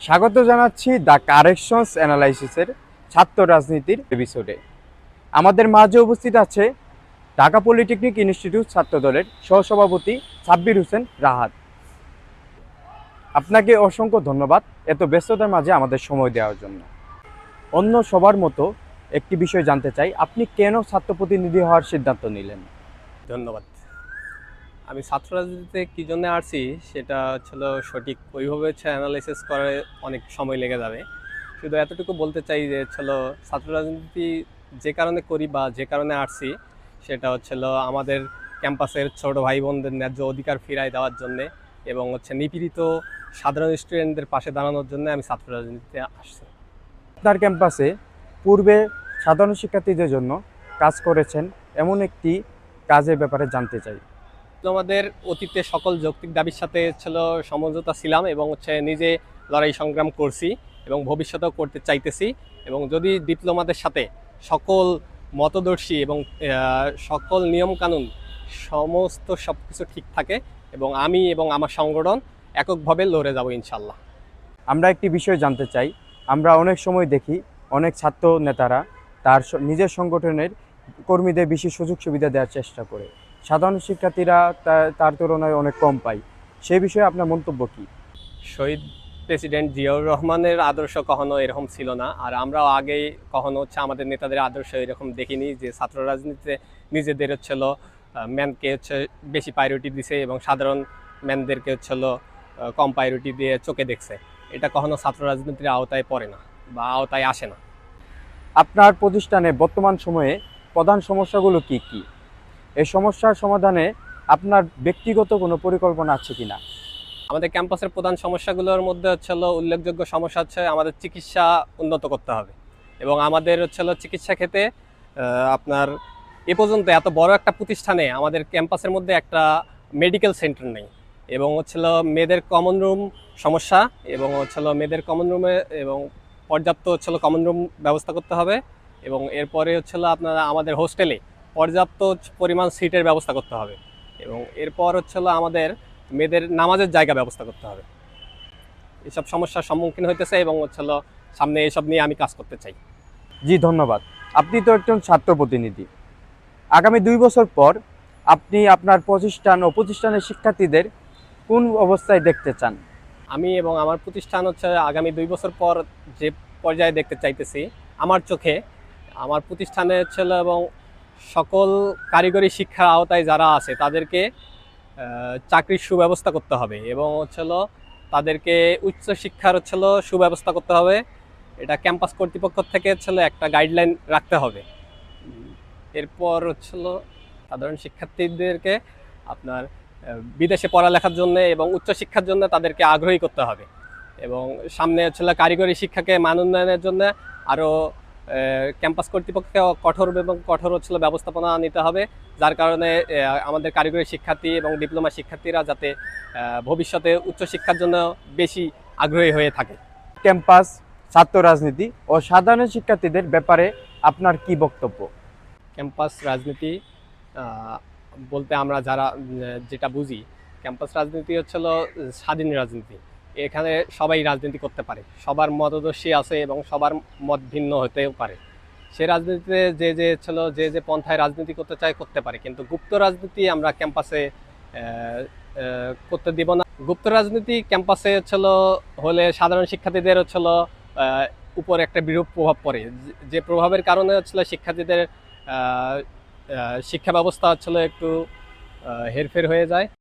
স্বাগত জানাচ্ছি the corrections অ্যানালাইসিসের ছাত্র রাজনীতির এপিসোডে। আমাদের মাঝে উপস্থিত আছে ঢাকা পলিটেকনিক ইনস্টিটিউট ছাত্রদলের সহসভাপতি সাব্বির হোসেন রাহাত। আপনাকে অসংখ্য ধন্যবাদ এত ব্যস্ততার মাঝে আমাদের সময় দেওয়ার জন্য। অন্য সবার মতো একটি বিষয় জানতে চাই, আপনি কেন ছাত্র প্রতিনিধি হওয়ার সিদ্ধান্ত নিলেন? ধন্যবাদ। আমি ছাত্র রাজনীতিতে কী জন্য আসছি সেটা ছিল সঠিক ওইভাবে অ্যানালাইসিস করে অনেক সময় লেগে যাবে। শুধু এতটুকু বলতে চাই যে ছাত্র রাজনীতি যে কারণে করি বা যে কারণে আসছি সেটা আমাদের ক্যাম্পাসের ছোট ভাই বোনদের ন্যায্য অধিকার ফিরায় দেওয়ার জন্যে এবং নিপীড়িত সাধারণ স্টুডেন্টদের পাশে দাঁড়ানোর জন্য আমি ছাত্র রাজনীতিতে আসছি। আপনার ক্যাম্পাসে পূর্বে সাধারণ শিক্ষার্থীদের জন্য কাজ করেছেন, এমন একটি কাজের ব্যাপারে জানতে চাই। আমাদের অতীতে সকল যৌক্তিক দাবির সাথে সমঝোতা ছিলাম এবং নিজে লড়াই সংগ্রাম করছি এবং ভবিষ্যতেও করতে চাইতেছি। এবং যদি ডিপ্লোমাদের সাথে সকল মতদর্শী এবং সকল নিয়মকানুন সমস্ত সব কিছু ঠিক থাকে এবং আমি এবং আমার সংগঠন এককভাবে লড়ে যাব ইনশাল্লাহ। আমরা একটি বিষয় জানতে চাই, আমরা অনেক সময় দেখি অনেক ছাত্র নেতারা তার নিজের সংগঠনের কর্মীদের বেশি সুযোগ সুবিধা দেওয়ার চেষ্টা করে, সাধারণ শিক্ষার্থীরা তার তুলনায় অনেক কম পায়। সেই বিষয়ে আপনার মন্তব্য কী? শহীদ প্রেসিডেন্ট জিয়াউর রহমানের আদর্শ কখনো এরকম ছিল না, আর আমরাও আগেই কখনো আমাদের নেতাদের আদর্শ এরকম দেখিনি যে ছাত্র রাজনীতিতে নিজেদের ম্যানকে বেশি প্রায়োরিটি দিছে এবং সাধারণ ম্যানদেরকে কম প্রায়োরিটি দিয়ে চোখে দেখছে। এটা কখনো ছাত্র রাজনীতির আওতায় পড়ে না বা আওতায় আসে না। আপনার প্রতিষ্ঠানে বর্তমান সময়ে প্রধান সমস্যাগুলো কি কি? এই সমস্যার সমাধানে আপনার ব্যক্তিগত কোনো পরিকল্পনা আছে কিনা? আমাদের ক্যাম্পাসের প্রধান সমস্যাগুলোর মধ্যে উল্লেখযোগ্য সমস্যা আমাদের চিকিৎসা উন্নত করতে হবে এবং আমাদের চিকিৎসা ক্ষেত্রে আপনার এ পর্যন্ত এত বড় একটা প্রতিষ্ঠানে আমাদের ক্যাম্পাসের মধ্যে একটা মেডিকেল সেন্টার নেই এবং মেয়েদের কমন রুম সমস্যা এবং মেয়েদের কমন রুমে এবং পর্যাপ্ত কমন রুম ব্যবস্থা করতে হবে এবং এরপরে আপনারা আমাদের হোস্টেলে পর্যাপ্ত পরিমাণ সিটের ব্যবস্থা করতে হবে এবং এরপর আমাদের মেয়েদের নামাজের জায়গা ব্যবস্থা করতে হবে। এসব সমস্যার সম্মুখীন হইতেছে এবং সামনে এসব নিয়ে আমি কাজ করতে চাই। জি ধন্যবাদ। আপনি তো একজন ছাত্র প্রতিনিধি। আগামী 2 বছর পর আপনি আপনার প্রতিষ্ঠান ও প্রতিষ্ঠানের শিক্ষার্থীদের কোন অবস্থায় দেখতে চান? আমি এবং আমার প্রতিষ্ঠান আগামী 2 বছর পর যে পর্যায়ে দেখতে চাইতেছি, আমার চোখে আমার প্রতিষ্ঠানে এবং সকল কারিগরি শিক্ষার আওতায় যারা আছে তাদেরকে চাকরির সুব্যবস্থা করতে হবে এবং তাদেরকে উচ্চশিক্ষার সুব্যবস্থা করতে হবে। এটা ক্যাম্পাস কর্তৃপক্ষ থেকে একটা গাইডলাইন রাখতে হবে। এরপর সাধারণ শিক্ষার্থীদেরকে আপনার বিদেশে পড়ালেখার জন্য এবং উচ্চশিক্ষার জন্য তাদেরকে আগ্রহী করতে হবে এবং সামনে কারিগরি শিক্ষাকে মান উন্নয়নের জন্য আরও ক্যাম্পাস কর্তৃপক্ষকে কঠোর ব্যবস্থাপনা নিতে হবে, যার কারণে আমাদের কারিগরি শিক্ষার্থী এবং ডিপ্লোমা শিক্ষার্থীরা যাতে ভবিষ্যতে উচ্চশিক্ষার জন্য বেশি আগ্রহী হয়ে থাকে। ক্যাম্পাস, ছাত্র রাজনীতি ও সাধারণ শিক্ষার্থীদের ব্যাপারে আপনার কি বক্তব্য? ক্যাম্পাস রাজনীতি বলতে আমরা যেটা বুঝি, ক্যাম্পাস রাজনীতি স্বাধীন রাজনীতি। এখানে সবাই রাজনীতি করতে পারে, সবার মতদর্শী আছে এবং সবার মত ভিন্ন হতেও পারে। সে রাজনীতিতে যে পন্থায় রাজনীতি করতে চায় করতে পারে, কিন্তু গুপ্ত রাজনীতি আমরা ক্যাম্পাসে করতে দিব না। গুপ্ত রাজনীতি ক্যাম্পাসে হলে সাধারণ শিক্ষার্থীদের উপর একটা বিরূপ প্রভাব পড়ে, যে প্রভাবের কারণে শিক্ষার্থীদের শিক্ষা ব্যবস্থা একটু হেরফের হয়ে যায়।